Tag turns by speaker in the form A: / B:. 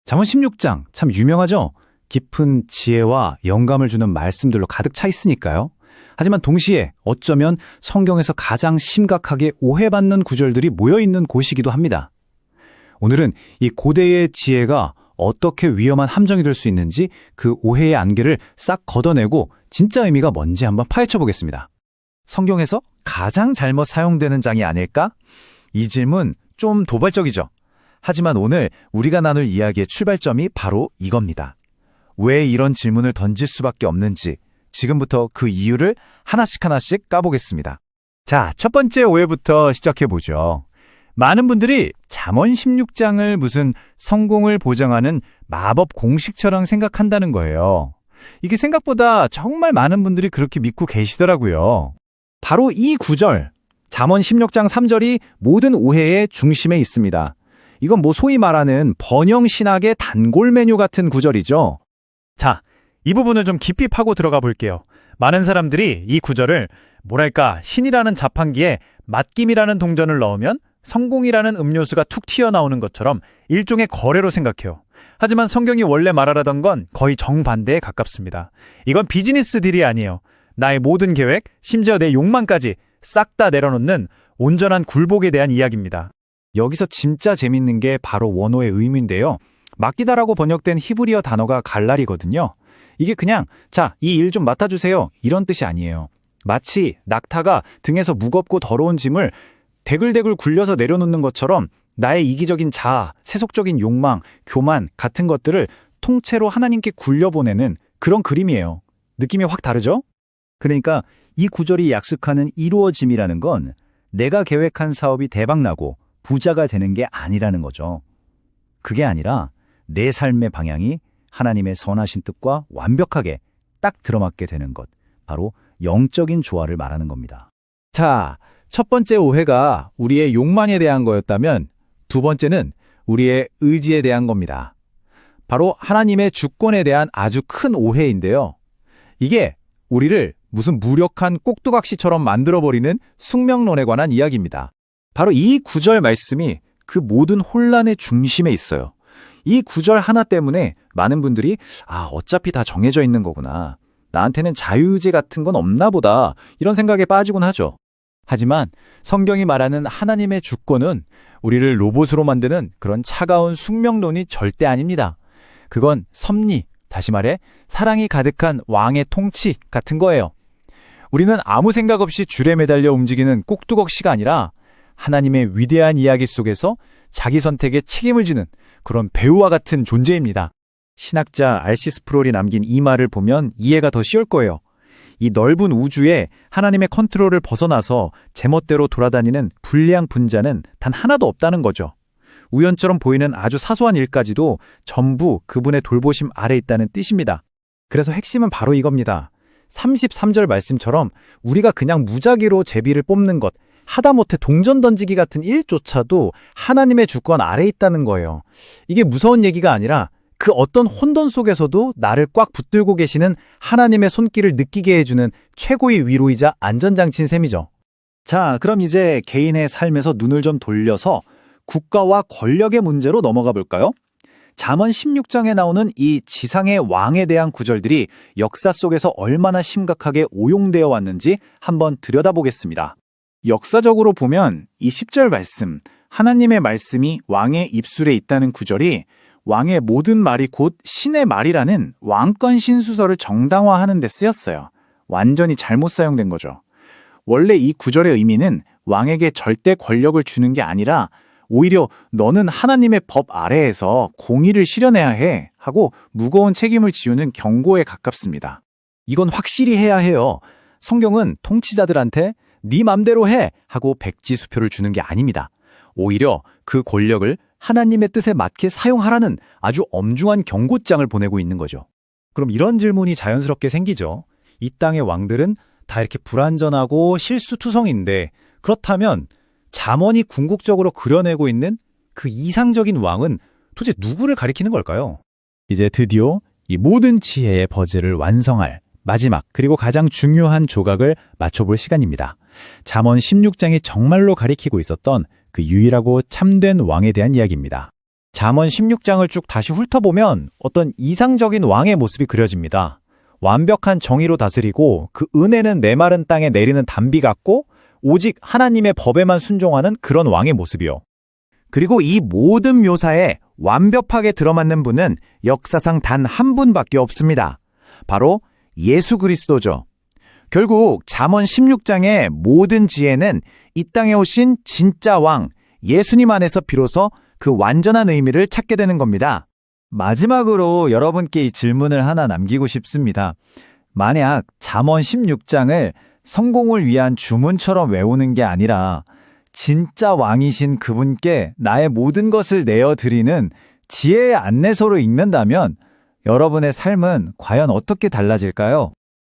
A: 잠언 16장 참 유명하죠? 깊은 지혜와 영감을 주는 말씀들로 가득 차 있으니까요. 하지만 동시에 어쩌면 성경에서 가장 심각하게 오해받는 구절들이 모여있는 곳이기도 합니다. 오늘은 이 고대의 지혜가 어떻게 위험한 함정이 될 수 있는지 그 오해의 안개를 싹 걷어내고 진짜 의미가 뭔지 한번 파헤쳐 보겠습니다. 성경에서 가장 잘못 사용되는 장이 아닐까? 이 질문 좀 도발적이죠. 하지만 오늘 우리가 나눌 이야기의 출발점이 바로 이겁니다. 왜 이런 질문을 던질 수밖에 없는지 지금부터 그 이유를 하나씩 까보겠습니다. 자, 첫 번째 오해부터 시작해보죠. 많은 분들이 잠언 16장을 무슨 성공을 보장하는 마법 공식처럼 생각한다는 거예요. 이게 생각보다 정말 많은 분들이 그렇게 믿고 계시더라고요. 바로 이 구절, 잠언 16장 3절이 모든 오해의 중심에 있습니다. 이건 소위 말하는 번영신학의 단골 메뉴 같은 구절이죠. 자, 이 부분을 좀 깊이 파고 들어가 볼게요. 많은 사람들이 이 구절을 신이라는 자판기에 맛김이라는 동전을 넣으면 성공이라는 음료수가 툭 튀어나오는 것처럼 일종의 거래로 생각해요. 하지만 성경이 원래 말하라던 건 거의 정반대에 가깝습니다. 이건 비즈니스 딜이 아니에요. 나의 모든 계획, 심지어 내 욕망까지 싹 다 내려놓는 온전한 굴복에 대한 이야기입니다. 여기서 진짜 재밌는 게 바로 원어의 의미인데요. 맡기다라고 번역된 히브리어 단어가 갈랄이거든요. 이게 그냥 자, 이 일 좀 맡아주세요 이런 뜻이 아니에요. 마치 낙타가 등에서 무겁고 더러운 짐을 대글대글 굴려서 내려놓는 것처럼 나의 이기적인 자아, 세속적인 욕망, 교만 같은 것들을 통째로 하나님께 굴려보내는 그런 그림이에요. 느낌이 확 다르죠? 그러니까 이 구절이 약속하는 이루어짐이라는 건 내가 계획한 사업이 대박나고 부자가 되는 게 아니라는 거죠. 그게 아니라 내 삶의 방향이 하나님의 선하신 뜻과 완벽하게 딱 들어맞게 되는 것, 바로 영적인 조화를 말하는 겁니다. 자, 첫 번째 오해가 우리의 욕망에 대한 거였다면 두 번째는 우리의 의지에 대한 겁니다. 바로 하나님의 주권에 대한 아주 큰 오해인데요. 이게 우리를 무슨 무력한 꼭두각시처럼 만들어버리는 숙명론에 관한 이야기입니다. 바로 이 구절 말씀이 그 모든 혼란의 중심에 있어요. 이 구절 하나 때문에 많은 분들이 어차피 다 정해져 있는 거구나. 나한테는 자유의지 같은 건 없나 보다. 이런 생각에 빠지곤 하죠. 하지만 성경이 말하는 하나님의 주권은 우리를 로봇으로 만드는 그런 차가운 숙명론이 절대 아닙니다. 그건 섭리, 다시 말해 사랑이 가득한 왕의 통치 같은 거예요. 우리는 아무 생각 없이 줄에 매달려 움직이는 꼭두각시가 아니라 하나님의 위대한 이야기 속에서 자기 선택에 책임을 지는 그런 배우와 같은 존재입니다. 신학자 R.C. 스프롤이 남긴 이 말을 보면 이해가 더 쉬울 거예요. 이 넓은 우주에 하나님의 컨트롤을 벗어나서 제멋대로 돌아다니는 불량 분자는 단 하나도 없다는 거죠. 우연처럼 보이는 아주 사소한 일까지도 전부 그분의 돌보심 아래 있다는 뜻입니다. 그래서 핵심은 바로 이겁니다. 33절 말씀처럼 우리가 그냥 무작위로 제비를 뽑는 것, 하다못해 동전 던지기 같은 일조차도 하나님의 주권 아래 있다는 거예요. 이게 무서운 얘기가 아니라 그 어떤 혼돈 속에서도 나를 꽉 붙들고 계시는 하나님의 손길을 느끼게 해주는 최고의 위로이자 안전장치인 셈이죠. 자, 그럼 이제 개인의 삶에서 눈을 좀 돌려서 국가와 권력의 문제로 넘어가 볼까요? 잠언 16장에 나오는 이 지상의 왕에 대한 구절들이 역사 속에서 얼마나 심각하게 오용되어 왔는지 한번 들여다보겠습니다. 역사적으로 보면 이 10절 말씀, 하나님의 말씀이 왕의 입술에 있다는 구절이 왕의 모든 말이 곧 신의 말이라는 왕권 신수설을 정당화하는 데 쓰였어요. 완전히 잘못 사용된 거죠. 원래 이 구절의 의미는 왕에게 절대 권력을 주는 게 아니라 오히려 너는 하나님의 법 아래에서 공의를 실현해야 해 하고 무거운 책임을 지우는 경고에 가깝습니다. 이건 확실히 해야 해요. 성경은 통치자들한테 네 맘대로 해 하고 백지수표를 주는 게 아닙니다. 오히려 그 권력을 하나님의 뜻에 맞게 사용하라는 아주 엄중한 경고장을 보내고 있는 거죠. 그럼 이런 질문이 자연스럽게 생기죠. 이 땅의 왕들은 다 이렇게 불완전하고 실수투성인데 그렇다면 잠언이 궁극적으로 그려내고 있는 그 이상적인 왕은 도대체 누구를 가리키는 걸까요? 이제 드디어 이 모든 지혜의 퍼즐을 완성할 마지막 그리고 가장 중요한 조각을 맞춰볼 시간입니다. 잠언 16장이 정말로 가리키고 있었던 그 유일하고 참된 왕에 대한 이야기입니다. 잠언 16장을 쭉 다시 훑어보면 어떤 이상적인 왕의 모습이 그려집니다. 완벽한 정의로 다스리고 그 은혜는 메마른 땅에 내리는 단비 같고 오직 하나님의 법에만 순종하는 그런 왕의 모습이요. 그리고 이 모든 묘사에 완벽하게 들어맞는 분은 역사상 단 한 분밖에 없습니다. 바로 예수 그리스도죠. 결국 잠언 16장의 모든 지혜는 이 땅에 오신 진짜 왕 예수님 안에서 비로소 그 완전한 의미를 찾게 되는 겁니다. 마지막으로 여러분께 이 질문을 하나 남기고 싶습니다. 만약 잠언 16장을 성공을 위한 주문처럼 외우는 게 아니라 진짜 왕이신 그분께 나의 모든 것을 내어드리는 지혜의 안내서로 읽는다면 여러분의 삶은 과연 어떻게 달라질까요?